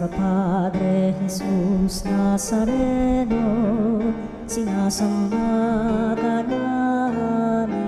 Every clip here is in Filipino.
Nuestro Padre Jesus Nazareno, sinasamba ka namin,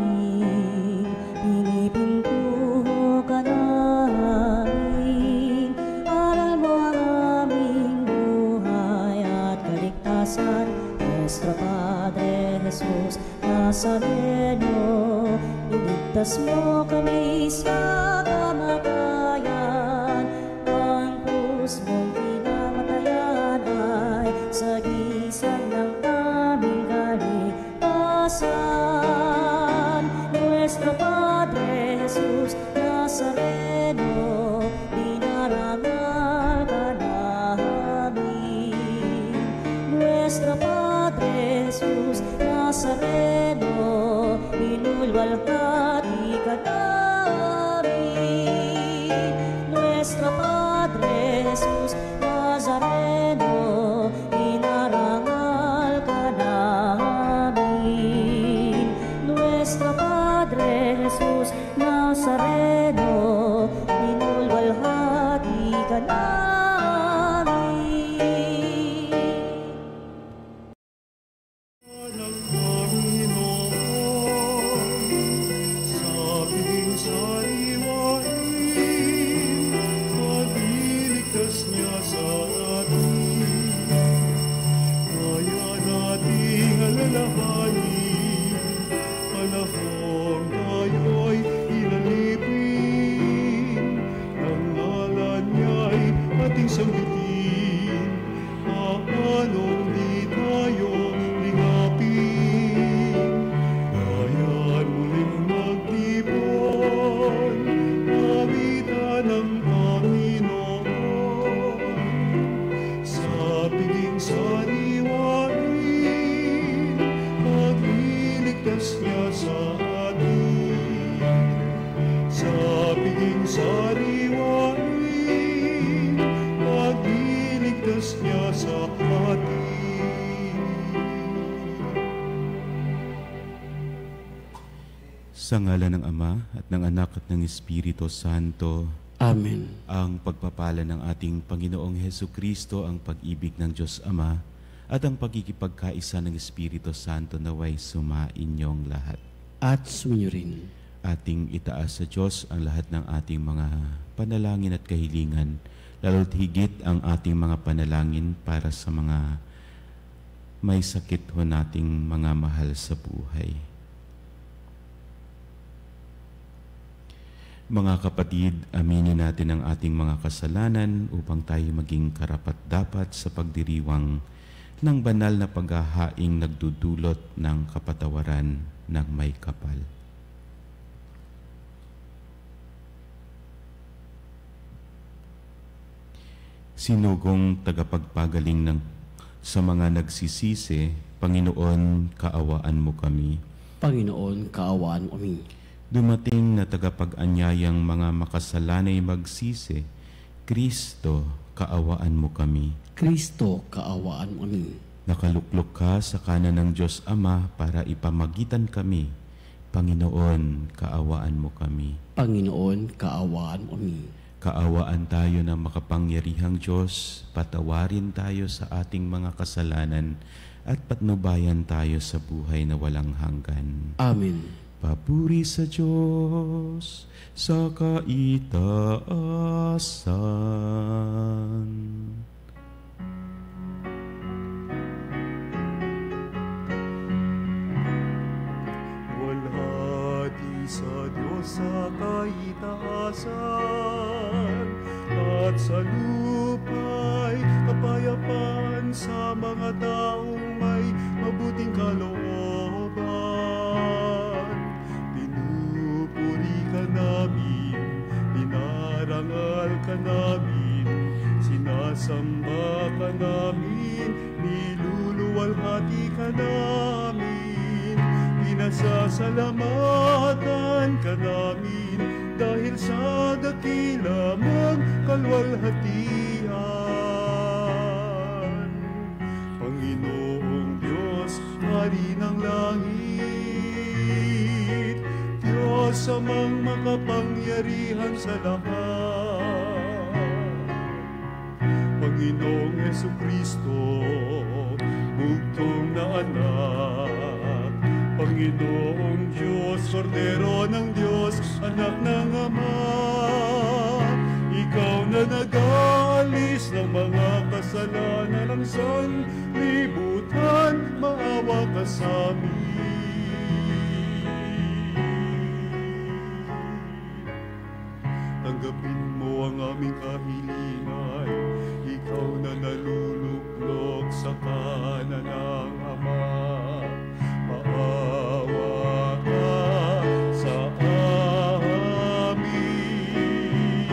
pinipintuho ka namin, aral mo ang aming buhay at kaligtasan. Nuestro Padre Jesus Nazareno, iligtas mo kami sa kamatayan, ang krus mong pinamatayan ay sagisag ng aming kaligtasan. Nuestro Padre Jesus Nazareno, dinarangal ka namin. Nuestro Padre Jesus Nazareno, inulwalhati ka namin. Nuestro Padre Jesus Nazareno, inarangal ka namin. Nuestro Padre Jesus Nazareno, inulwalhati ka namin. Sa ngalan ng Ama at ng Anak at ng Espiritu Santo. Amen. Ang pagpapala ng ating Panginoong Hesukristo, ang pag-ibig ng Diyos Ama, at ang pagkikipagkaisa ng Espiritu Santo naway sumainyong lahat. At suminyo rin. Ating itaas sa Diyos ang lahat ng ating mga panalangin at kahilingan, lalo't higit ang ating mga panalangin para sa mga may sakit ho nating mga mahal sa buhay. Mga kapatid, aminin natin ang ating mga kasalanan upang tayo maging karapat-dapat sa pagdiriwang ng banal na paghahaing nagdudulot ng kapatawaran ng may kapal. Sinugong tagapagpagaling sa mga nagsisisi, Panginoon, kaawaan mo kami. Panginoon, kaawaan mo kami. Dumating na tagapag-anyayang mga makasalanay magsisi, Kristo, kaawaan mo kami. Kristo, kaawaan mo kami. Nakaluklok ka sa kanan ng Diyos Ama para ipamagitan kami. Panginoon, kaawaan mo kami. Panginoon, kaawaan mo kami. Kaawaan tayo ng makapangyarihang Diyos, patawarin tayo sa ating mga kasalanan at patnubayan tayo sa buhay na walang hanggan. Amen. Papuri sa Diyos sa kaitaasan. Walhati sa Diyos sa kaitaasan, at sa lupa'y kapayapaan sa mga taong may mabuting kalooban. Pinupuri ka namin, pinarangal ka namin, sinasamba ka namin, niluluwalhati ka namin, pinasasalamatan ka namin, dahil sa dakila mong kalwalhatian. Panginoong Diyos, Hari ng langit, Diyos amang makapangyarihan sa lahat. Panginoong Jesucristo, bugtong na anak. Panginoong Diyos, Kordero ng Diyos, anak ng Ama. Ikaw na nag-aalis ng mga kasalanan ng sanlibutan, maawa ka sa amin. Tanggapin mo ang aming kahilingan, ikaw na naluluklok sa kanan ng Ama. Maawa ka sa amin,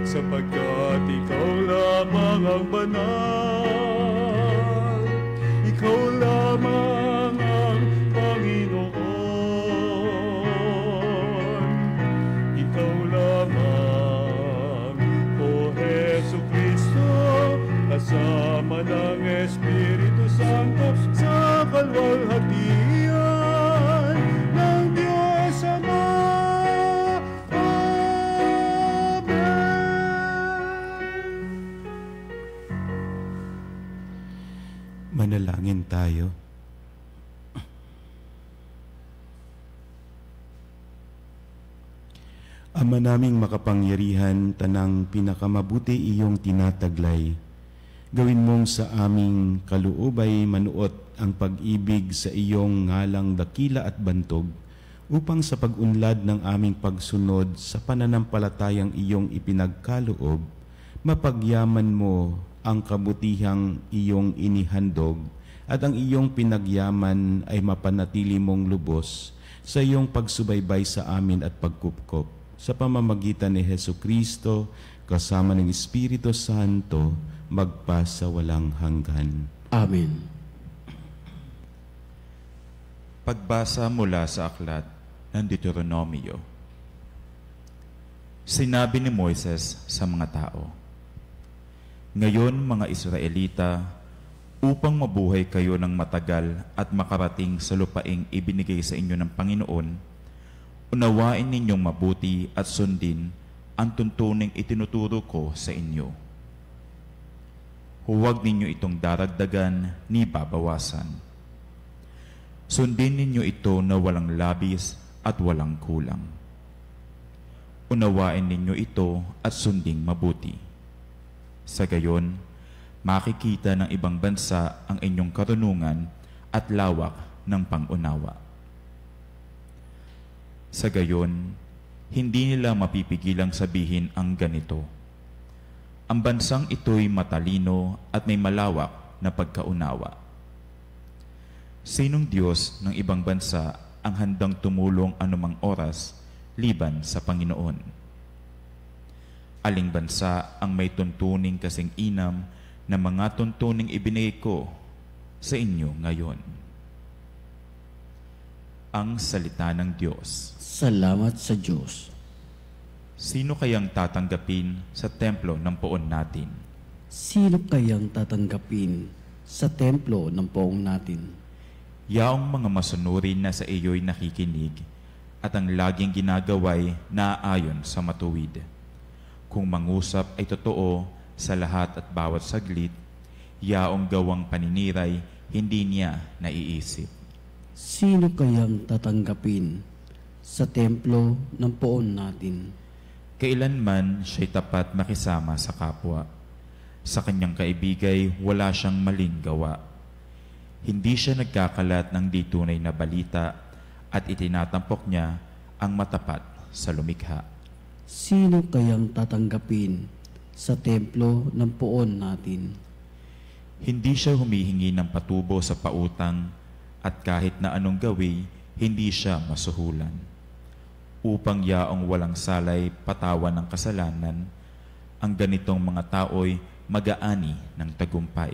sapagkat ikaw lamang ang banal, ikaw lamang ang Panginoon, ikaw lamang, O Jesucristo, kasama ng Espiritu Santo sa kalwalhatian ng Diyos Ama. Manalangin tayo. Ama naming makapangyarihan, tanang pinakamabuti iyong tinataglay. Gawin mong sa aming kaluubay manuot ang pag-ibig sa iyong ngalang dakila at bantog, upang sa pag-unlad ng aming pagsunod sa pananampalatayang iyong ipinagkaloob, mapagyaman mo ang kabutihang iyong inihandog at ang iyong pinagyaman ay mapanatili mong lubos sa iyong pagsubaybay sa amin at pagkupkop. Sa pamamagitan ni Jesucristo, kasama ng Espiritu Santo, magpa sa walang hanggan. Amen. Pagbasa mula sa aklat ng Deuteronomio. Sinabi ni Moises sa mga tao, "Ngayon, mga Israelita, upang mabuhay kayo ng matagal at makarating sa lupaing ibinigay sa inyo ng Panginoon, unawain ninyong mabuti at sundin ang tuntuning itinuturo ko sa inyo. Huwag ninyo itong daragdagan ni babawasan. Sundin ninyo ito na walang labis at walang kulang. Unawain ninyo ito at sunding mabuti. Sa gayon, makikita ng ibang bansa ang inyong karunungan at lawak ng pangunawa. Sa gayon, hindi nila mapipigilang sabihin ang ganito, ang bansang ito'y matalino at may malawak na pagkaunawa. Sinong Diyos ng ibang bansa ang handang tumulong anumang oras liban sa Panginoon? Aling bansa ang may tuntuning kasing inam na mga tuntuning ibinigay ko sa inyo ngayon?" Ang salita ng Diyos. Salamat sa Diyos. Sino kayang tatanggapin sa templo ng poon natin? Sino kayang tatanggapin sa templo ng poong natin? Yaong mga masunurin na sa iyo'y nakikinig at ang laging ginagaway naaayon sa matuwid. Kung mangusap ay totoo sa lahat at bawat saglit, yaong gawang paniniray hindi niya naiisip. Sino kayang tatanggapin sa templo ng poon natin? Kailanman siya'y tapat makisama sa kapwa. Sa kanyang kaibigay, wala siyang maling gawa. Hindi siya nagkakalat ng di tunay na balita at itinatampok niya ang matapat sa lumikha. Sino kayang tatanggapin sa templo ng poon natin? Hindi siya humihingi ng patubo sa pautang at kahit na anong gawi, hindi siya masuhulan. Upang yaong walang salay patawan ng kasalanan, ang ganitong mga tao'y mag-aani ng tagumpay.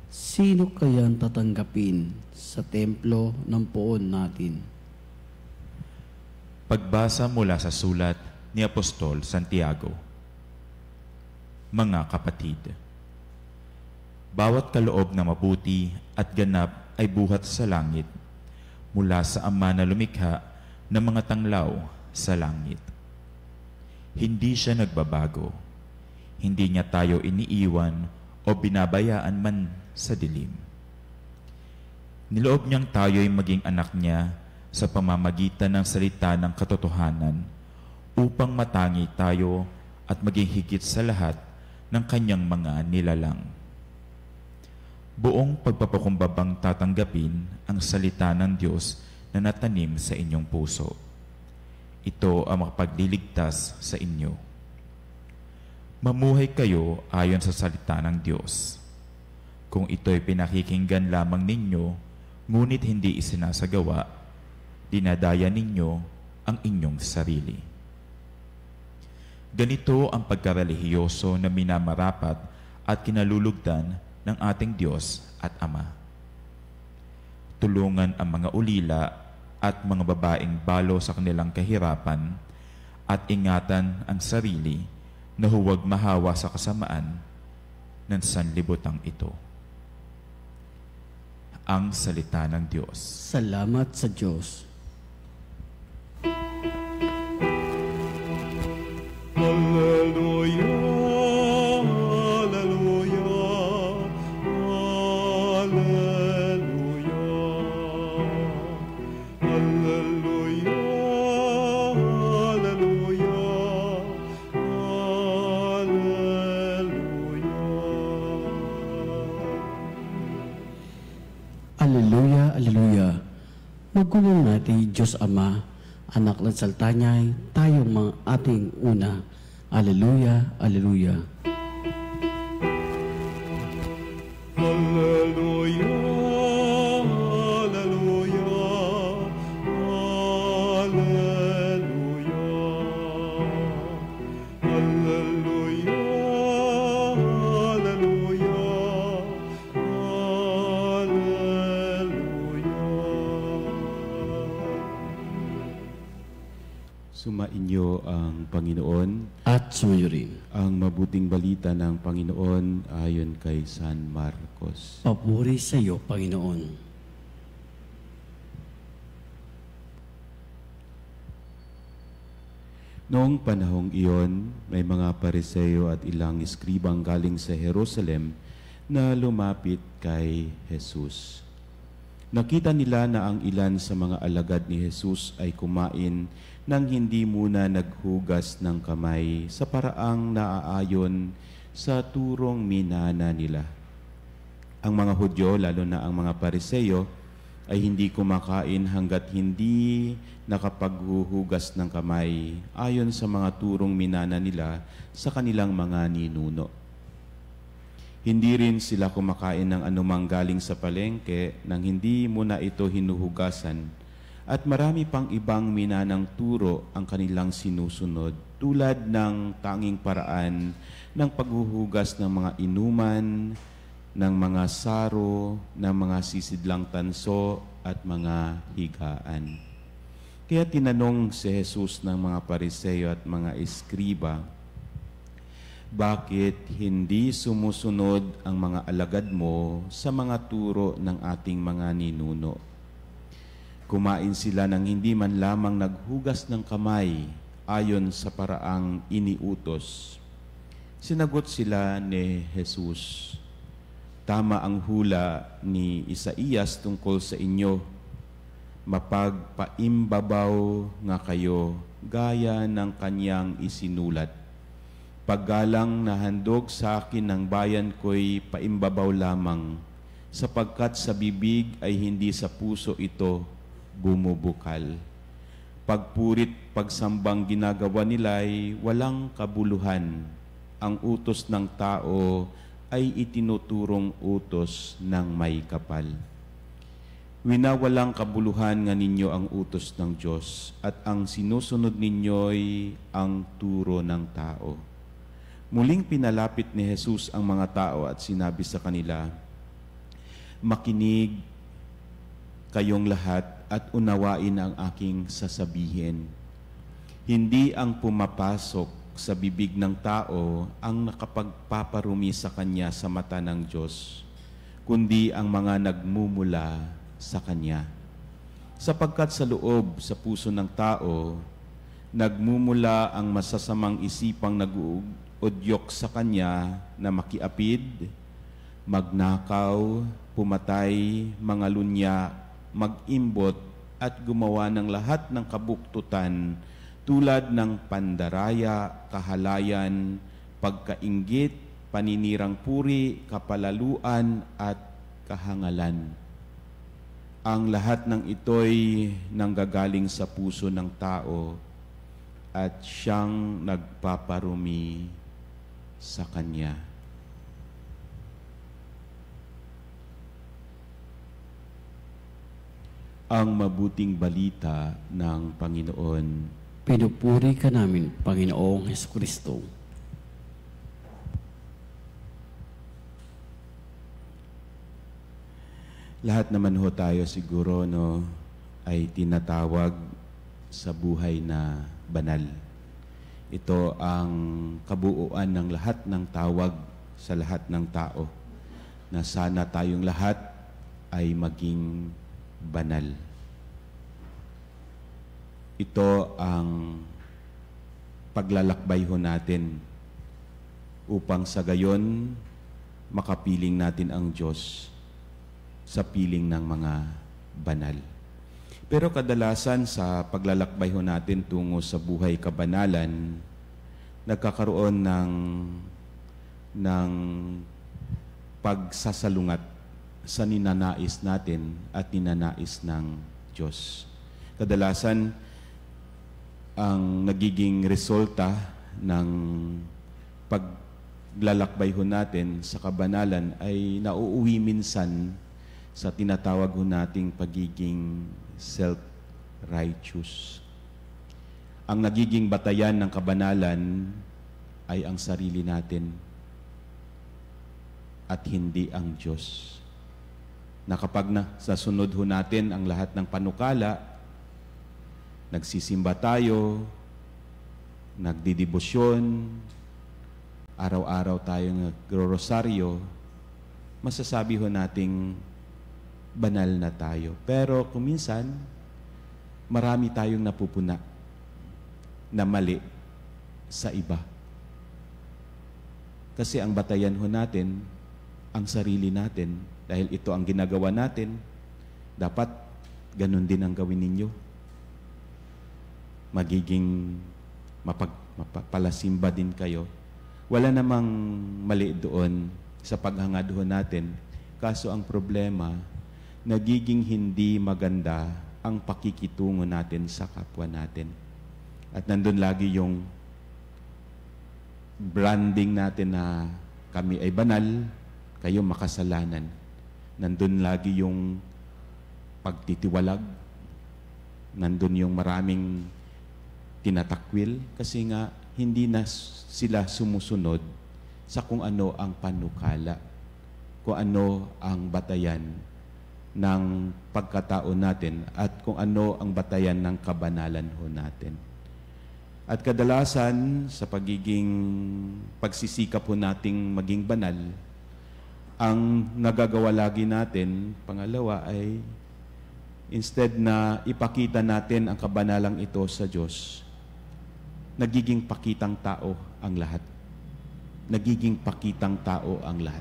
Sino kayang tatanggapin sa templo ng poon natin? Pagbasa mula sa sulat ni Apostol Santiago. Mga kapatid, bawat kaloob na mabuti at ganap ay buhat sa langit, mula sa Ama na lumikha ng mga tanglaw sa langit. Hindi siya nagbabago. hindi niya tayo iniiwan o binabayaan man sa dilim. Niloob niyang tayo'y maging anak niya sa pamamagitan ng salita ng katotohanan upang matangi tayo at maging higit sa lahat ng kanyang mga nilalang. Buong pagpapakumbabang tatanggapin ang salita ng Diyos na natanim sa inyong puso. Ito ang makapagliligtas sa inyo. Mamuhay kayo ayon sa salita ng Diyos. Kung ito'y pinakikinggan lamang ninyo, ngunit hindi isinasagawa, dinadaya ninyo ang inyong sarili. Ganito ang pagkarelihiyoso na minamarapat at kinalulugdan ng ating Diyos at Ama. Tulungan ang mga ulila at mga babaeng balo sa kanilang kahirapan at ingatan ang sarili na huwag mahawa sa kasamaan ng sanlibutan ito. Ang salita ng Diyos. Salamat sa Diyos. Hallelujah, hallelujah, hallelujah, hallelujah, hallelujah, hallelujah. Alleluia, alleluia. Magulong natin, Diyos Ama, anak ng salta niya, tayong mga ating una. Alleluia, alleluia. Hallelujah, hallelujah, hallelujah, hallelujah, Sumainyo ang Panginoon. At sumayo rin. Ang mabuting balita ng Panginoon ayon kay San Marcos. Papuri sa iyo, Panginoon. Noong panahong iyon, may mga Pariseo at ilang eskribang galing sa Jerusalem na lumapit kay Jesus. Nakita nila na ang ilan sa mga alagad ni Jesus ay kumain nang hindi muna naghugas ng kamay sa paraang naaayon sa turong minana nila. Ang mga Hudyo, lalo na ang mga Pariseo, ay hindi kumakain hanggat hindi nakapaghuhugas ng kamay ayon sa mga turong minana nila sa kanilang mga ninuno. Hindi rin sila kumakain ng anumang galing sa palengke nang hindi muna ito hinuhugasan, at marami pang ibang minanang turo ang kanilang sinusunod, tulad ng tanging paraan ng paghuhugas ng mga inuman, ng mga saro, ng mga sisidlang tanso at mga higaan. Kaya tinanong si Jesus ng mga Pariseo at mga eskriba, bakit hindi sumusunod ang mga alagad mo sa mga turo ng ating mga ninuno? Kumain sila nang hindi man lamang naghugas ng kamay ayon sa paraang iniutos. Sinagot sila ni Jesus, tama ang hula ni Isaías tungkol sa inyo, mapagpaimbabaw nga kayo gaya ng kanyang isinulat. Paggalang na handog sa akin ng bayan ko'y paimbabaw lamang, sapagkat sa bibig ay hindi sa puso ito bumubukal. Pagpurit, pagsambang ginagawa nila'y walang kabuluhan. Ang utos ng tao ay itinuturong utos ng may kapal. Winawalang kabuluhan nga ninyo ang utos ng Diyos, at ang sinusunod ninyo'y ang turo ng tao. Muling pinalapit ni Jesus ang mga tao at sinabi sa kanila, makinig kayong lahat at unawain ang aking sasabihin. Hindi ang pumapasok sa bibig ng tao ang nakapagpaparumi sa kanya sa mata ng Diyos, kundi ang mga nagmumula sa kanya. Sapagkat sa loob, sa puso ng tao, nagmumula ang masasamang isipang udyok sa kanya na makiapid, magnakaw, pumatay, mangalunya, mag-imbot, at gumawa ng lahat ng kabuktutan tulad ng pandaraya, kahalayan, pagkainggit, paninirang puri, kapalaluan, at kahangalan. Ang lahat ng ito'y nanggagaling sa puso ng tao at siyang nagpaparumi sa kanya. Ang mabuting balita ng Panginoon. Pinupuri ka namin, Panginoong Hesukristo. Lahat naman ho tayo siguro ay tinatawag sa buhay na banal. Ito ang kabuuan ng lahat ng tawag sa lahat ng tao na sana tayong lahat ay maging banal. Ito ang paglalakbay ho natin upang sa gayon makapiling natin ang Diyos sa piling ng mga banal. Pero kadalasan sa paglalakbay ho natin tungo sa buhay kabanalan, nagkakaroon ng pagsasalungat sa ninanais natin at ninanais ng Diyos. Kadalasan, ang nagiging resulta ng paglalakbay ho natin sa kabanalan ay nauuwi minsan sa tinatawag ho nating pagiging self-righteous. Ang nagiging batayan ng kabanalan ay ang sarili natin at hindi ang Diyos. Na kapag sasunod ho natin ang lahat ng panukala, nagsisimba tayo, nagdidibosyon, araw-araw tayong nagro-rosaryo, masasabi ho nating banal na tayo. Pero kung minsan, marami tayong napupuna na mali sa iba. Kasi ang batayan ho natin, ang sarili natin, dahil ito ang ginagawa natin, dapat ganun din ang gawin ninyo. Magiging mapapalasimba din kayo. Wala namang mali doon sa paghangad ho natin. Kaso ang problema, nagiging hindi maganda ang pakikitungo natin sa kapwa natin. At nandun lagi yung branding natin na kami ay banal, kayo makasalanan. Nandun lagi yung pagtitiwalag. Nandun yung maraming tinatakwil kasi nga hindi na sila sumusunod sa kung ano ang panukala, kung ano ang batayan ng pagkatao natin at kung ano ang batayan ng kabanalan ho natin. At kadalasan sa pagiging pagsisikap ho nating maging banal, ang nagagawa lagi natin, pangalawa ay instead na ipakita natin ang kabanalang ito sa Diyos, nagiging pakitang tao ang lahat. Nagiging pakitang tao ang lahat.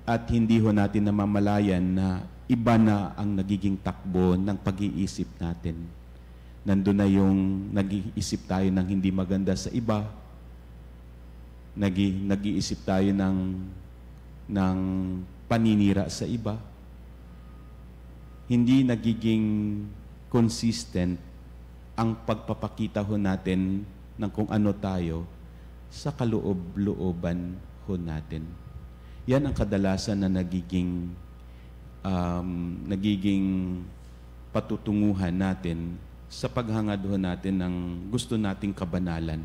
At hindi ho natin namamalayan na iba na ang nagiging takbo ng pag-iisip natin. Nandun na yung nag-iisip tayo ng hindi maganda sa iba. Nag-iisip tayo ng paninira sa iba. Hindi nagiging consistent ang pagpapakita ho natin ng kung ano tayo sa kaloob-looban ho natin. Yan ang kadalasan na nagiging patutunguhan natin sa paghangad ho natin ng gusto nating kabanalan.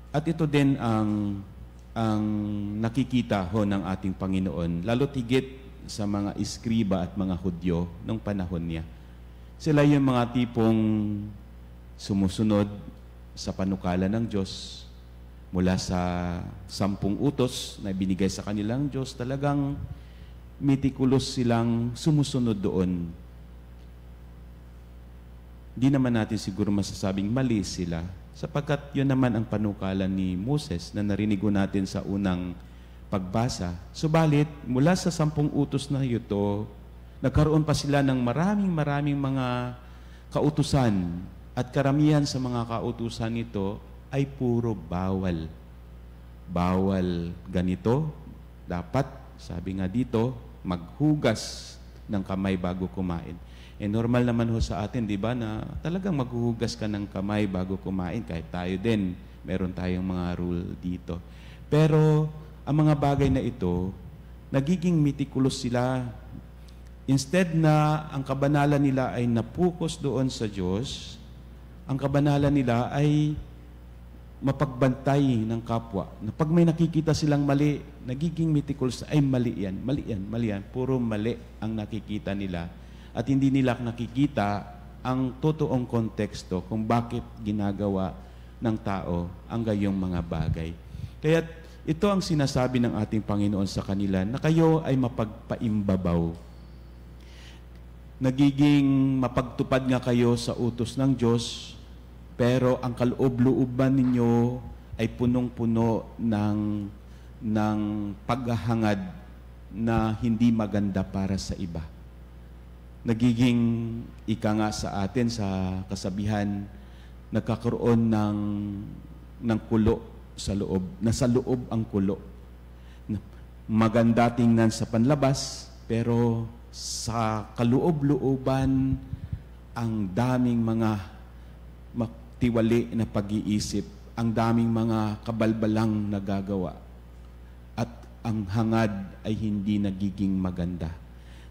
At ito din ang nakikita ho ng ating Panginoon, lalo't higit sa mga iskriba at mga Hudyo nung panahon niya. Sila yung mga tipong sumusunod sa panukala ng Diyos mula sa 10 utos na binigay sa kanilang Diyos. Talagang meticulous silang sumusunod doon. Di naman natin siguro masasabing mali sila sapagkat yun naman ang panukalan ni Moses na narinig natin sa unang pagbasa. Subalit, mula sa 10 utos na ito, nagkaroon pa sila ng maraming mga kautusan at karamihan sa mga kautusan ito ay puro bawal. Bawal ganito, dapat, sabi nga dito, maghugas ng kamay bago kumain. Normal naman ho sa atin, di ba, na talagang maghuhugas ka ng kamay bago kumain. Kahit tayo din, meron tayong mga rule dito. Pero, ang mga bagay na ito, nagiging meticulous sila. Instead na ang kabanalan nila ay napukos doon sa Diyos, ang kabanalan nila ay mapagbantay ng kapwa. Na pag may nakikita silang mali, nagiging meticulous, ay mali yan. Puro mali ang nakikita nila. At hindi nila nakikita ang totoong konteksto kung bakit ginagawa ng tao ang gayong mga bagay. Kaya ito ang sinasabi ng ating Panginoon sa kanila, na kayo ay mapagpaimbabaw. Nagiging mapagtupad nga kayo sa utos ng Diyos, pero ang kaloob-looban ninyo ay punong-puno ng paghahangad na hindi maganda para sa iba. Nagiging ika nga sa atin sa kasabihan, nagkakaroon ng kulo sa loob, nasa loob ang kulo. Maganda tingnan sa panlabas, pero sa kaloob-looban ang daming mga tiwali na pag-iisip, ang daming mga kabalbalang nagagawa, at ang hangad ay hindi nagiging maganda.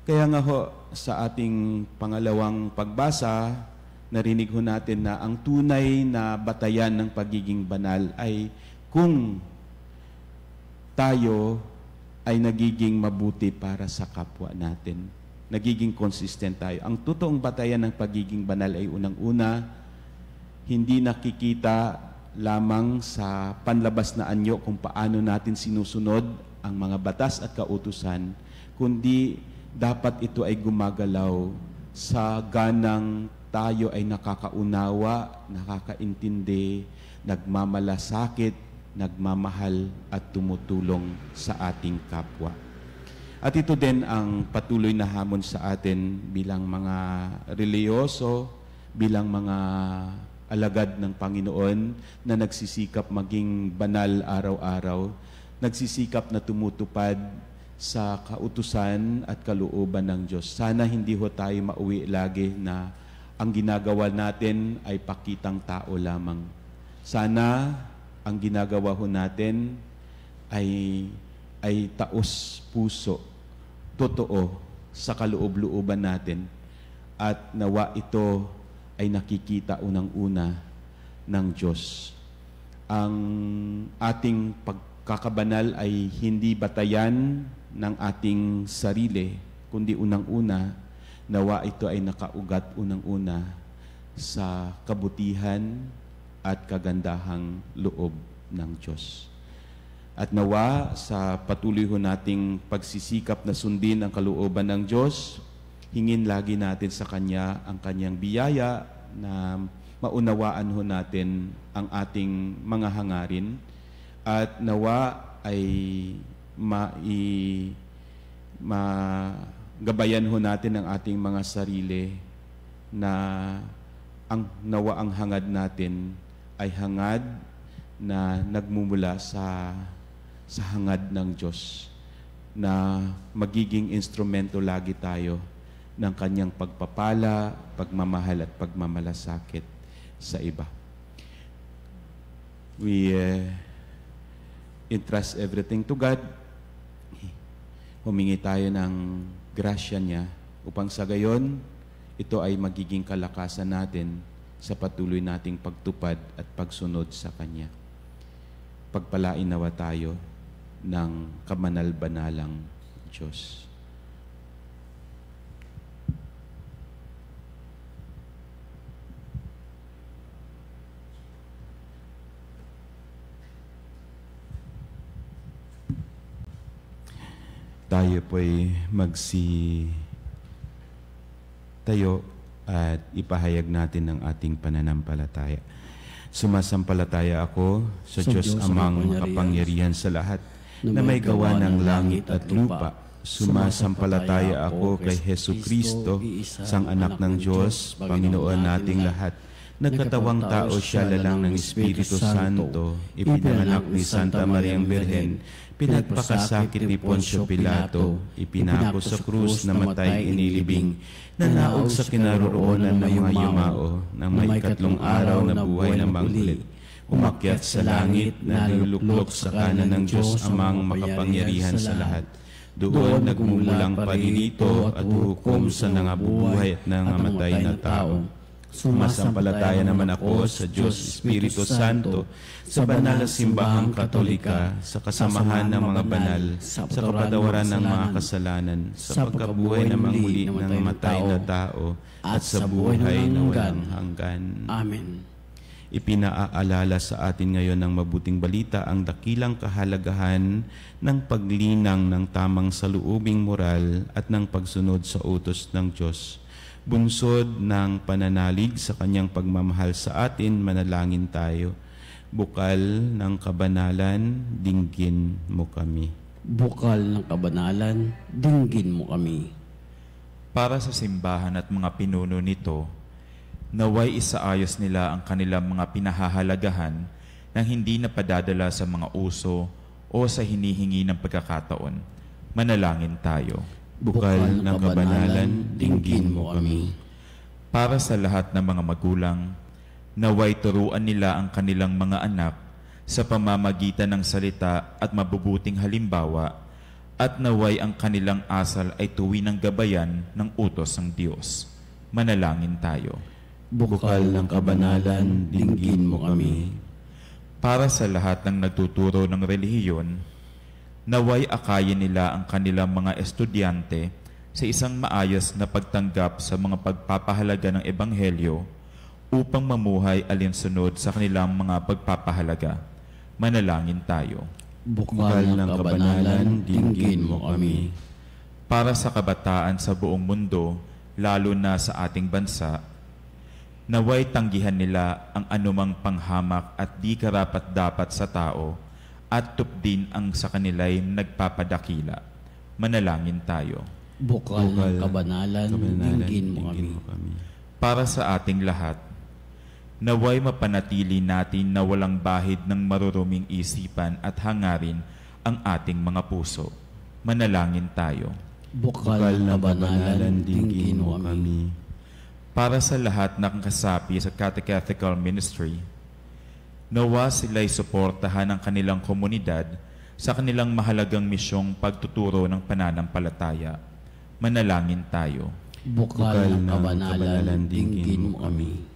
Kaya nga ho, sa ating pangalawang pagbasa, narinig ho natin na ang tunay na batayan ng pagiging banal ay kung tayo ay nagiging mabuti para sa kapwa natin. Nagiging consistent tayo. Ang totoong batayan ng pagiging banal ay unang-una, hindi nakikita lamang sa panlabas na anyo kung paano natin sinusunod ang mga batas at kautusan, kundi dapat ito ay gumagalaw sa ganang tayo ay nakakaunawa, nakakaintindi, nagmamalasakit, nagmamahal at tumutulong sa ating kapwa. At ito din ang patuloy na hamon sa atin bilang mga reliyoso, bilang mga alagad ng Panginoon na nagsisikap maging banal araw-araw, nagsisikap na tumutupad sa kautusan at kalooban ng Diyos. Sana hindi ho tayo mauwi lagi na ang ginagawa natin ay pakitang tao lamang. Sana ang ginagawa ho natin ay taos puso, totoo sa kaloob-looban natin, at nawa ito ay nakikita unang-una ng Diyos. Ang ating pagkakabanal ay hindi batayan ng ating sarili, kundi unang-una, nawa ito ay nakaugat unang-una sa kabutihan at kagandahang loob ng Diyos. At nawa sa patuloy ho nating pagsisikap na sundin ang kalooban ng Diyos, hingin lagi natin sa Kanya ang Kanyang biyaya na maunawaan ho natin ang ating mga hangarin, at nawa ay magabayan ho natin ang ating mga sarili na nawa ang hangad natin ay hangad na nagmumula sa hangad ng Diyos, na magiging instrumento lagi tayo ng Kanyang pagpapala, pagmamahal at pagmamalasakit sa iba. We entrust everything to God. Humingi tayo ng grasya niya upang sa gayon, ito ay magiging kalakasan natin sa patuloy nating pagtupad at pagsunod sa Kanya. Pagpalain nawa tayo ng kabanal-banalang Diyos. Tayo po'y tayo at ipahayag natin ang ating pananampalataya. Sumasampalataya ako sa Diyos Amang makapangyarihan sa lahat, na may gawa ng langit at lupa. Sumasampalataya ako kay Hesu Kristo, sang anak ng Diyos, Panginoon nating lahat. Nagkatawang tao siya lalang ng Espiritu Santo, ipinanganak ni Santa Mariang Birhen, pinagpakasakit ni Poncio Pilato, ipinako sa krus, namatay, inilibing, nanaog sa kinaroroonan ng mga yumao, ng may ikatlong araw na buhay na mangkulit, umakyat sa langit, naluluklok sa kanan ng Diyos Amang makapangyarihan sa lahat. Doon nagmumulang paririto at hukom sa nangabubuhay at nangamatay na tao. Sumasampalataya naman ako sa Diyos Espiritu Santo, sa banal na simbahang Katolika, sa kasamahan ng mga banal, sa kapatawaran ng mga kasalanan, sa pagkabuhay na manguli ng matay na tao, at sa buhay na walang hanggan. Amen. Ipinaaalala sa atin ngayon ng mabuting balita ang dakilang kahalagahan ng paglinang ng tamang saluubing moral at ng pagsunod sa utos ng Diyos. Bunsod ng pananalig sa kanyang pagmamahal sa atin, manalangin tayo. Bukal ng kabanalan, dinggin mo kami. Bukal ng kabanalan, dinggin mo kami. Para sa simbahan at mga pinuno nito, naway isaayos nila ang kanilang mga pinahahalagahan nang hindi na padadala sa mga uso o sa hinihingi ng pagkakataon. Manalangin tayo. Bukal ng kabanalan, dinggin mo kami. Para sa lahat ng mga magulang, naway turuan nila ang kanilang mga anak sa pamamagitan ng salita at mabubuting halimbawa, at naway ang kanilang asal ay tuwin ng gabayan ng utos ng Diyos. Manalangin tayo. Bukal ng kabanalan, dinggin mo kami. Para sa lahat ng nagtuturo ng relihiyon, naway akayin nila ang kanilang mga estudyante sa isang maayos na pagtanggap sa mga pagpapahalaga ng Ebanghelyo upang mamuhay alinsunod sa kanilang mga pagpapahalaga. Manalangin tayo. Bukal ng kabanalan, dinggin mo kami. Para sa kabataan sa buong mundo, lalo na sa ating bansa, naway tanggihan nila ang anumang panghamak at di karapat-dapat sa tao at tupdin ang sa kanila'y nagpapadakila. Manalangin tayo. Bukal ng kabanalan, dinggin mo kami. Para sa ating lahat, naway mapanatili natin na walang bahid ng maruruming isipan at hangarin ang ating mga puso. Manalangin tayo. Bukal ng kabanalan, dinggin mo kami. Para sa lahat ng kasapi sa Catechetical Ministry, nawa sila'y suportahan ang kanilang komunidad sa kanilang mahalagang misyong pagtuturo ng pananampalataya. Manalangin tayo. Bukal ng kabanalan, dinggin mo kami.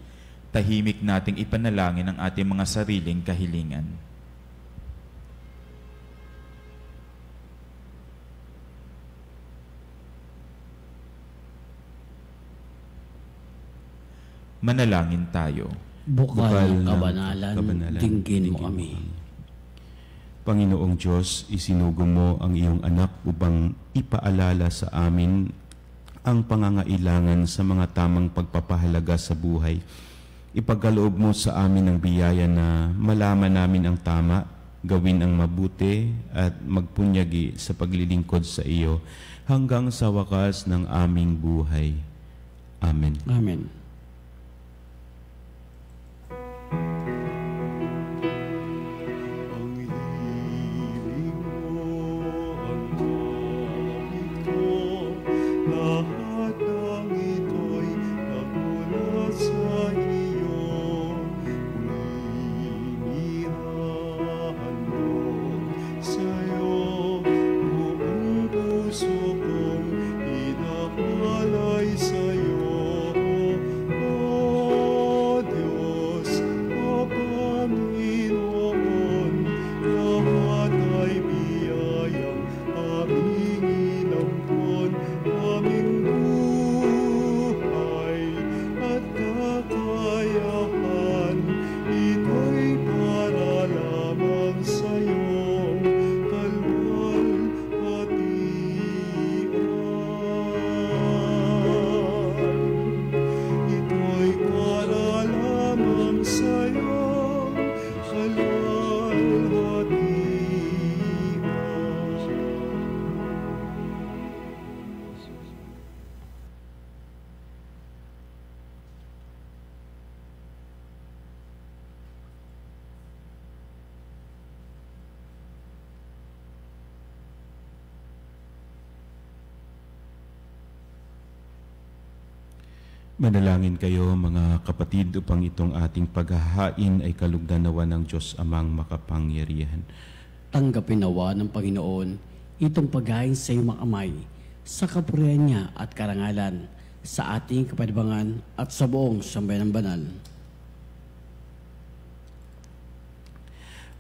Tahimik nating ipanalangin ang ating mga sariling kahilingan. Manalangin tayo. Bukal ng kabanalan, dinggin mo kami. Panginoong Diyos, isinugo mo ang iyong anak upang ipaalala sa amin ang pangangailangan sa mga tamang pagpapahalaga sa buhay. Ipagkaloob mo sa amin ang biyaya na malaman namin ang tama, gawin ang mabuti at magpunyagi sa paglilingkod sa iyo hanggang sa wakas ng aming buhay. Amen. Amen. Manalangin kayo mga kapatid upang itong ating paghahain ay kalugdan nawa ng Diyos Amang makapangyarihan. Tanggapin nawa ng Panginoon itong paghain sa iyong mga amay sa kapurihan niya at karangalan sa ating kapalibangan at sa buong sambayan ng banal.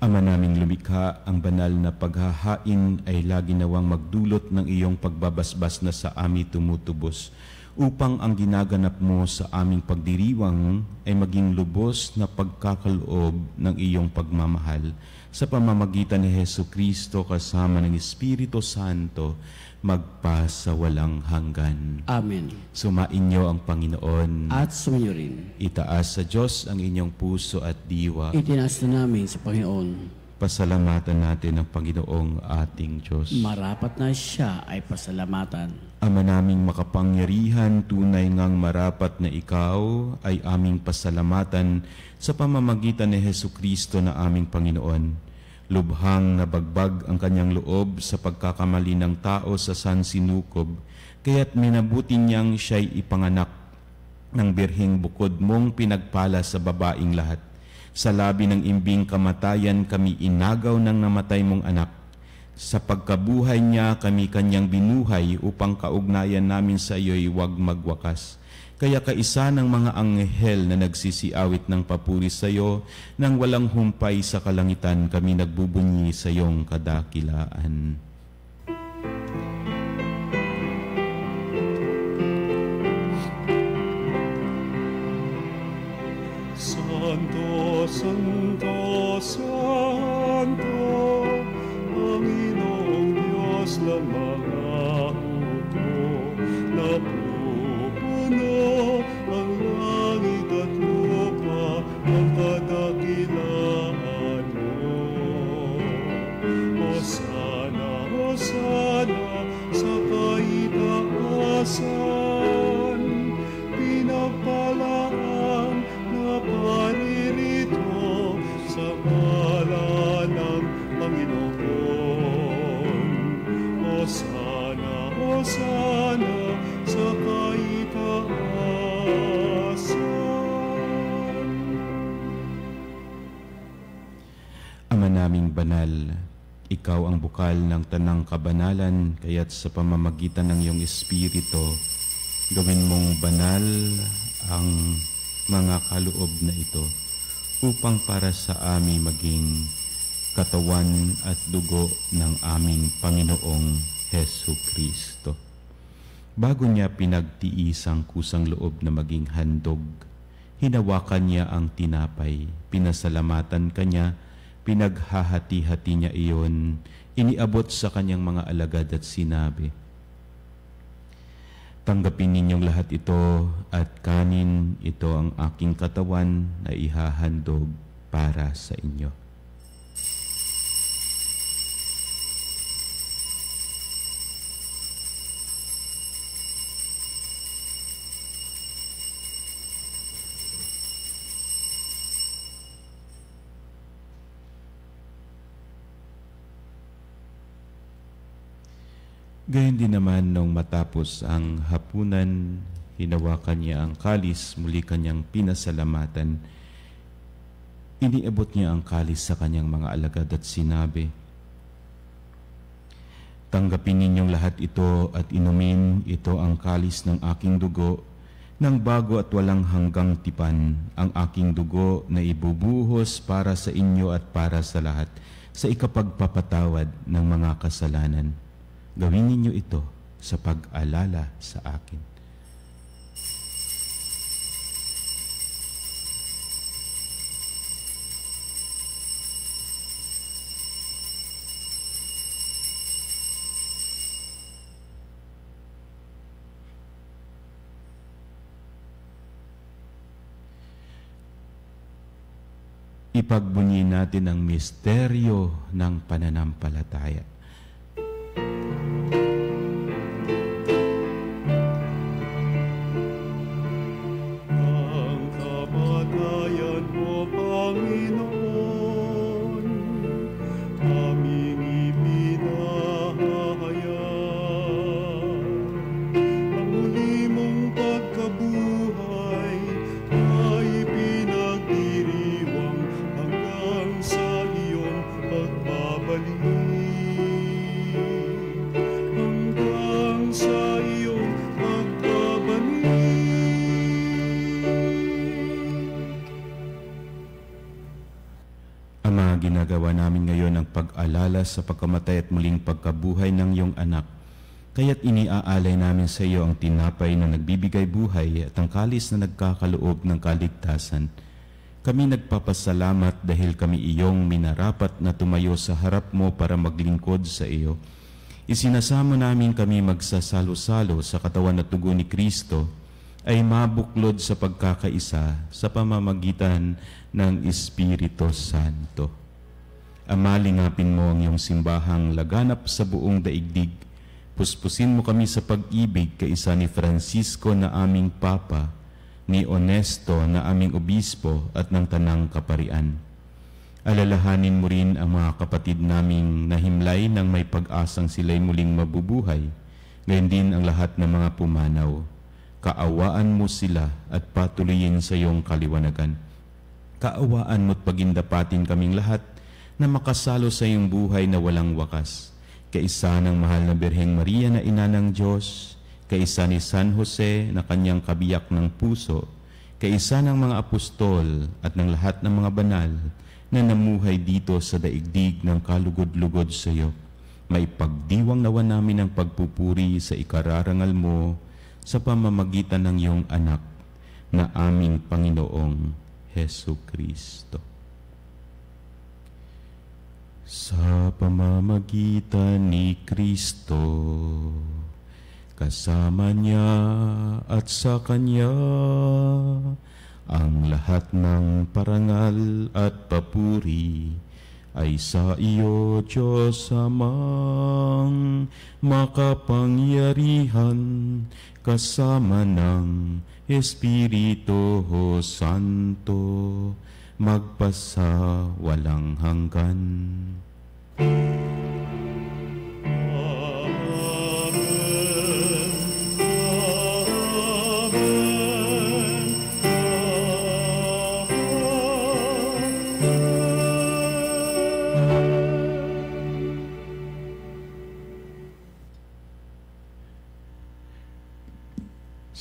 Ama naming lumikha, ang banal na paghahain ay lagi nawang magdulot ng iyong pagbabasbas na sa amin tumutubos, upang ang ginaganap mo sa aming pagdiriwang ay maging lubos na pagkakaloob ng iyong pagmamahal sa pamamagitan ni Jesucristo kasama ng Espiritu Santo magpa sa walang hanggan. Amen. Sumainyo ang Panginoon. At sumainyo rin. Itaas sa Diyos ang inyong puso at diwa. Itinaas na namin sa Panginoon. Pasalamatan natin ang Panginoong ating Diyos. Marapat na siya ay pasalamatan. Ama naming makapangyarihan, tunay ngang marapat na ikaw ay aming pasalamatan sa pamamagitan ni Jesucristo na aming Panginoon. Lubhang nabagbag ang kanyang loob sa pagkakamali ng tao sa sansinukob, kaya't minabuti niyang siya'y ipanganak ng birhing bukod mong pinagpala sa babaing lahat. Sa labi ng imbing kamatayan kami inagaw ng namatay mong anak. Sa pagkabuhay niya kami kanyang binuhay upang kaugnayan namin sa iyo'y huwag magwakas. Kaya kaisa ng mga anghel na nagsisiawit ng papuri sa iyo, nang walang humpay sa kalangitan kami nagbubunyi sa iyong kadakilaan. Santo, Santo, Santo, Panginoong Diyos ng mga hukbo, napupuno ang langit at lupa ng kadakilaan mo. Hosana, Hosana sa kaitaasan, pinagpalaan na paririto sa ngalan ng Panginoon. Hosana, Hosana sa kaitaasan. Ama naming banal, ikaw ang bukal ng tanang kabanalan, kaya't sa pamamagitan ng iyong Espiritu, gawin mong banal ang mga kaloob na ito upang para sa amin maging katawan at dugo ng aming Panginoong Hesu Kristo. Bago niya pinagtiis ang kusang loob na maging handog, hinawakan niya ang tinapay, pinasalamatan kanya, pinaghahati-hati niya iyon, iniabot sa kanyang mga alagad at sinabi, "Tanggapin ninyong lahat ito at kanin, ito ang aking katawan na ihahandog para sa inyo." Gayon din naman nung matapos ang hapunan, hinawakan niya ang kalis, muli kanyang pinasalamatan. Iniabot niya ang kalis sa kanyang mga alagad at sinabi, "Tanggapin ninyong lahat ito at inumin, ito ang kalis ng aking dugo, ng bago at walang hanggang tipan, ang aking dugo na ibubuhos para sa inyo at para sa lahat, sa ikapagpapatawad ng mga kasalanan. Gawin ninyo ito sa pag-alala sa akin." Ipagbunyi natin ang misteryo ng pananampalataya. Pagkabuhay pag-alala sa pagkamatay at muling pagkabuhay ng iyong anak. Kaya't iniaalay namin sa iyo ang tinapay na nagbibigay buhay at ang kalis na nagkakaloob ng kaligtasan. Kami nagpapasalamat dahil kami iyong minarapat na tumayo sa harap mo para maglingkod sa iyo. Isinasamo namin kami magsasalo-salo sa katawan at dugo ni Kristo ay mabuklod sa pagkakaisa sa pamamagitan ng Espiritu Santo. Ama, lingapin mo ang iyong simbahang laganap sa buong daigdig. Puspusin mo kami sa pag-ibig kaisa ni Francisco na aming Papa, ni Onesto na aming Obispo at ng Tanang Kaparian. Alalahanin mo rin ang mga kapatid naming nahimlay nang may pag-asang sila'y muling mabubuhay, gayon din ang lahat ng mga pumanaw. Kaawaan mo sila at patuloyin sa iyong kaliwanagan. Kaawaan mo't pagindapatin kaming lahat na makasalo sa iyong buhay na walang wakas. Kaisa ng mahal na Birheng Maria na Ina ng Diyos, kaisa ni San Jose na kanyang kabiyak ng puso, kaisa ng mga apostol at ng lahat ng mga banal na namuhay dito sa daigdig ng kalugod-lugod sa iyo. May pagdiwang nawa namin ang pagpupuri sa ikararangal mo sa pamamagitan ng iyong anak na aming Panginoong Hesu Kristo. Sa pamamagitan ni Kristo, kasama niya at sa Kanya, ang lahat ng parangal at papuri ay sa iyo, Diyos Amang makapangyarihan, kasama ng Espiritu Santo, magpasa walang hanggan.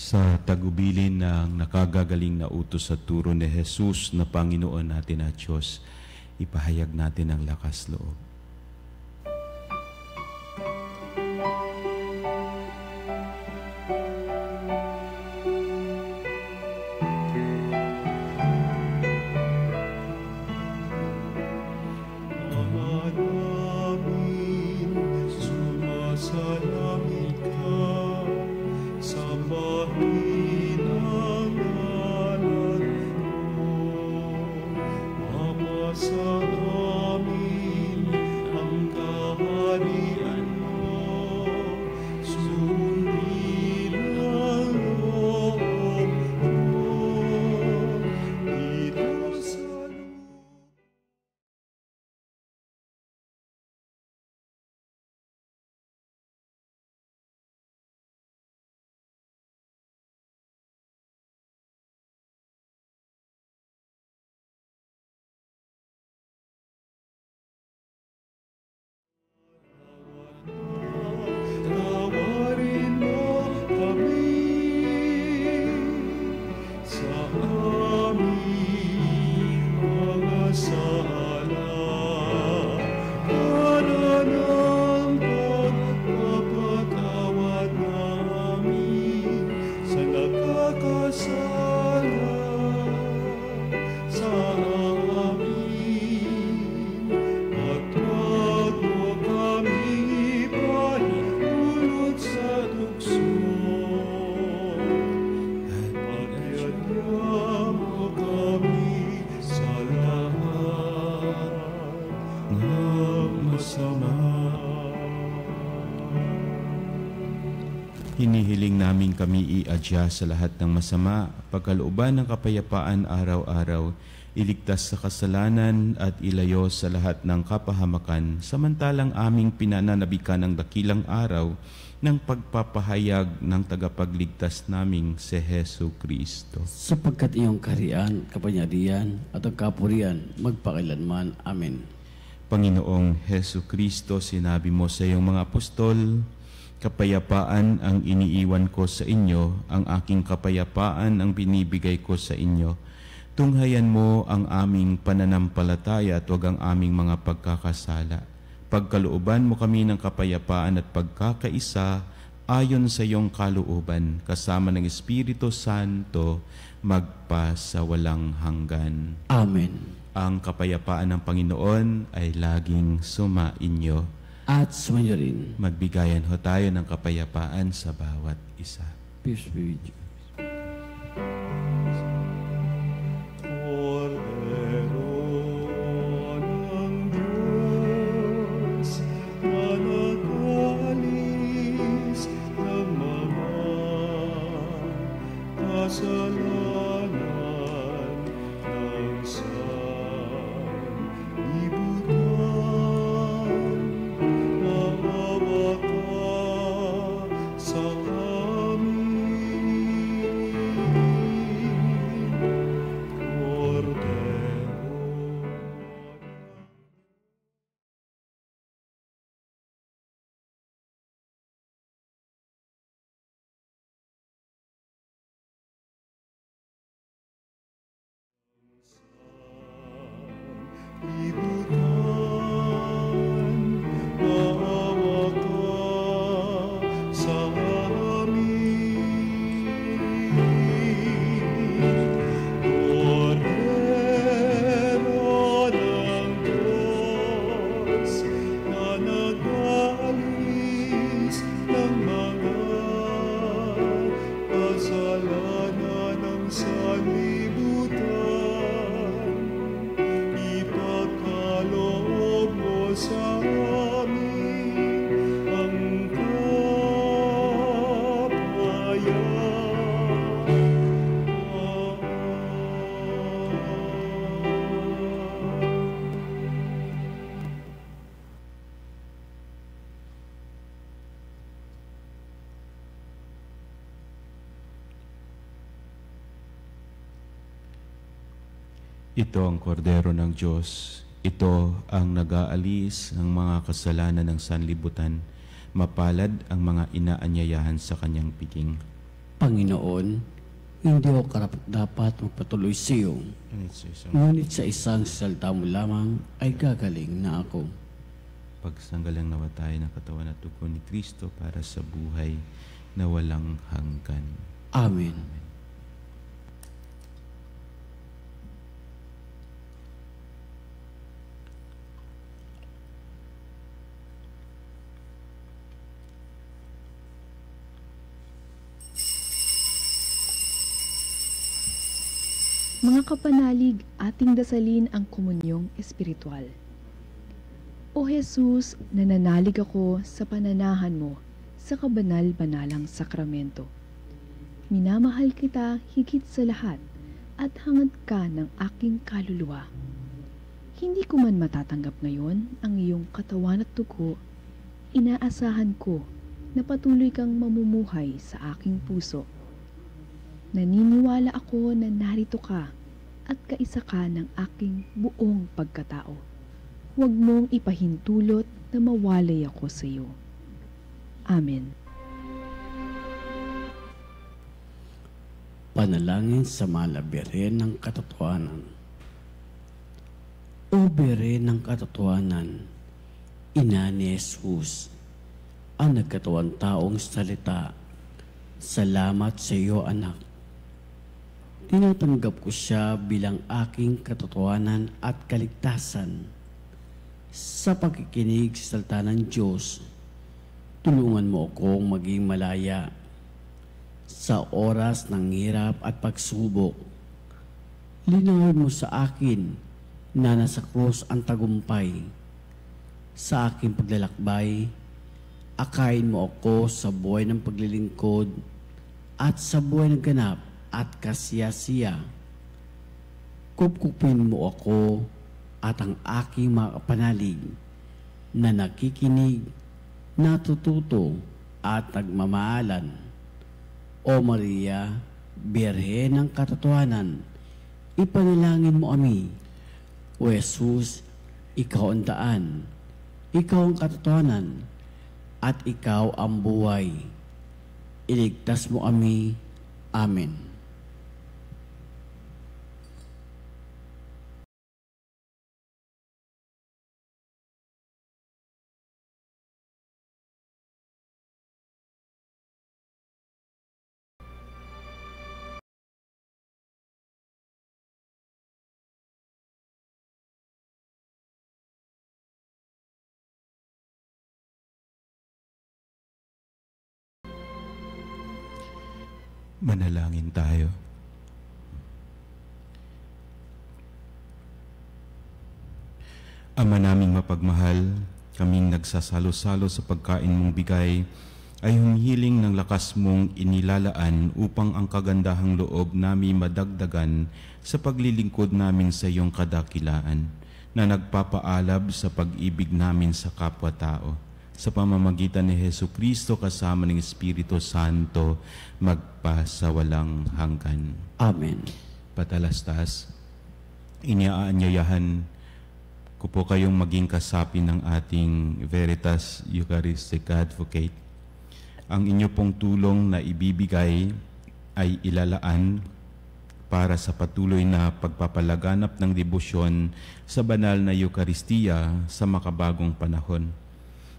Sa tagubilin ng nakagagaling na utos at turo ni Jesus na Panginoon natin at Diyos, ipahayag natin ang lakas loob. Hinihiling namin kami iadya sa lahat ng masama, pagkalooban ng kapayapaan araw-araw, iligtas sa kasalanan at ilayo sa lahat ng kapahamakan, samantalang aming pinananabikan ang dakilang araw ng pagpapahayag ng tagapagligtas naming si Hesu Kristo. Sapagkat iyong kaharian, kapangyarihan at ang kapurihan magpakilanman. Amen. Panginoong Hesu Kristo, sinabi mo sa iyong mga apostol, kapayapaan ang iniiwan ko sa inyo, ang aking kapayapaan ang binibigay ko sa inyo. Tunghayan mo ang aming pananampalataya at huwag ang aming mga pagkakasala. Pagkalooban mo kami ng kapayapaan at pagkakaisa ayon sa iyong kalooban, kasama ng Espiritu Santo, magpa sa walang hanggan. Amen. Ang kapayapaan ng Panginoon ay laging sumainyo. At sumayo rin. Magbigayan ho tayo ng kapayapaan sa bawat isa. Peace be with you. Cordero ng Diyos, na nag-alis ng mga kasalanan ng sanlibutan, maawa ka sa amin. Cordero. Libutan, maawa ka sa amin. Cordero ng Diyos, na nag-aalis ng mga kasalanan ng sanlibutan, ipagkaloob mo sa amin ang kapayapaan. Ito ang kordero ng Diyos. Ito ang nag-aalis ng mga kasalanan ng sanlibutan. Mapalad ang mga inaanyayahan sa kanyang piging. Panginoon, hindi ako karapat-dapat magpatuloy sa iyo. Ngunit sa isang salita mo lamang ay gagaling na ako. Pagsanggalang nawa tayo ng katawan at dugo ni Kristo para sa buhay na walang hanggan. Amen. Mga kapanalig, ating dasalin ang komunyong espiritual. O Jesus, nananalig ako sa pananahan mo sa kabanal-banalang sakramento. Minamahal kita higit sa lahat at hangad ka ng aking kaluluwa. Hindi ko man matatanggap ngayon ang iyong katawan at dugo, inaasahan ko na patuloy kang mamumuhay sa aking puso. Naniniwala ako na narito ka at kaisa ka ng aking buong pagkatao. Huwag mong ipahintulot na mawalay ako sa iyo. Amen. Panalangin sa malabirin ng katotohanan. O bire ng katotohanan, Ina ni Jesus, ang nagkatawang taong salita, salamat sa iyo, anak. Tinatanggap ko siya bilang aking katotohanan at kaligtasan. Sa pakikinig sa salita ng Diyos, tulungan mo akong maging malaya sa oras ng hirap at pagsubok. Linawin mo sa akin na nasa krus ang tagumpay. Sa aking paglalakbay, akayin mo ako sa buhay ng paglilingkod at sa buhay ng ganap at kasiyasiya. Kupkupin mo ako at ang aking mga kapanalig na nakikinig, natututo at nagmamahalan. O Maria, Birhen ng katotohanan, ipanalangin mo kami. O Jesus, ikaw ang daan, ikaw ang katotohanan, at ikaw ang buhay. Iligtas mo kami. Amen. Manalangin tayo. Ama naming mapagmahal, kaming nagsasalo-salo sa pagkain mong bigay, ay humihiling ng lakas mong inilalaan upang ang kagandahang loob namin madagdagan sa paglilingkod namin sa iyong kadakilaan, na nagpapaalab sa pag-ibig namin sa kapwa-tao. Sa pamamagitan ni Jesucristo kasama ng Espiritu Santo, magpasawalang hanggan. Amen. Patalastas, iniaanyayahan ko po kayong maging kasapi ng ating Veritas Eucharistic Advocate. Ang inyo pong tulong na ibibigay ay ilalaan para sa patuloy na pagpapalaganap ng debosyon sa banal na Eucharistia sa makabagong panahon.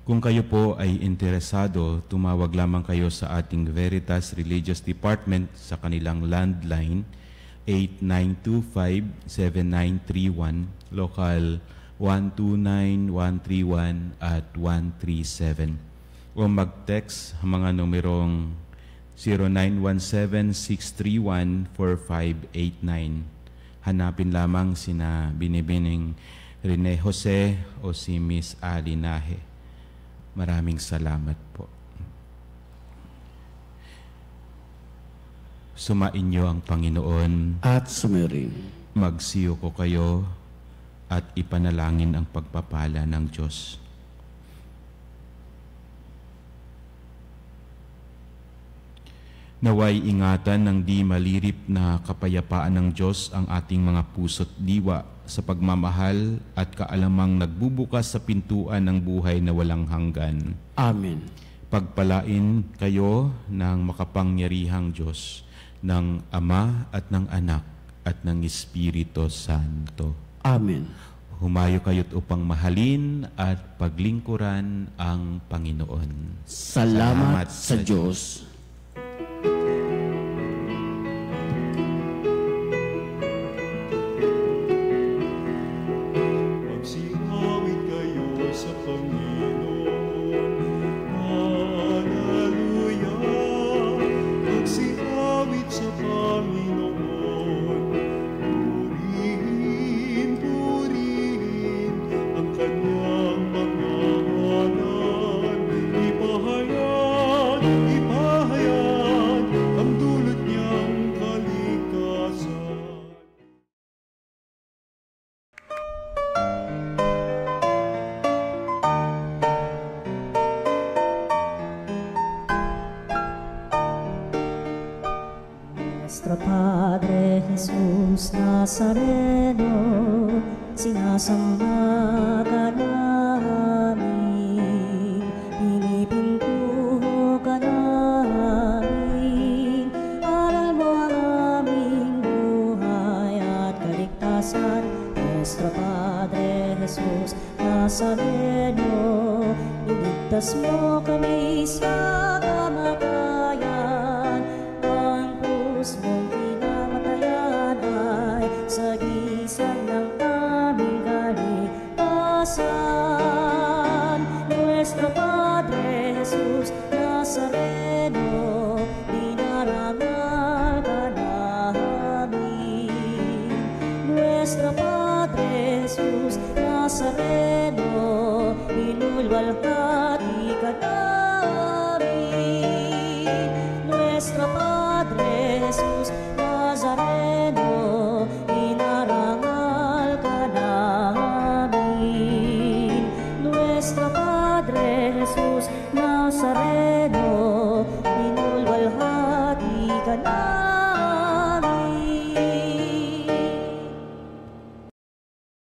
Kung kayo po ay interesado, tumawag lamang kayo sa ating Veritas Religious Department sa kanilang landline 8925-7931, local 129131 at 137, o mag-text mga numerong 0917-631-4589. Hanapin lamang sina Binibining Rene Jose o si Miss Ali Nahe. Maraming salamat po. Sumainyo ang Panginoon At sumiring. magsiyo ko kayo at ipanalangin ang pagpapala ng Diyos. Naway ingatan ng di malirip na kapayapaan ng Diyos ang ating mga puso't diwa sa pagmamahal at kaalamang nagbubukas sa pintuan ng buhay na walang hanggan. Amen. Pagpalain kayo ng makapangyarihang Diyos, ng Ama at ng Anak at ng Espiritu Santo. Amen. Humayo kayo't upang mahalin at paglingkuran ang Panginoon. Salamat sa Diyos. Magsingawit kayo sa Panginoon. Hallelujah! Magsingawit sa Panginoon. Purihin, purihin ang kanyang pangalan. Ipahayag, ipahayag ang dulot niyang kalikasan. Nuestro Padre Jesus Nazareno, sinasamba ka namin, pinipintuho ka namin, aral mo ang aming buhay at kaligtasan. Nuestro Padre Jesus Nazareno, iligtas mo kami sa kamatayan. Ang krus mong pinamatayan ay sagisag ng aming kaligtasan. Nuestro Padre Jesus Nazareno, dinarangal ka namin. Nuestro Padre Jesus Nazareno, inulwalhati ka namin. Nuestro Padre Jesus Nazareno, inarangal ka namin. Nuestro Padre Jesus Nazareno, inulwalhati ka namin.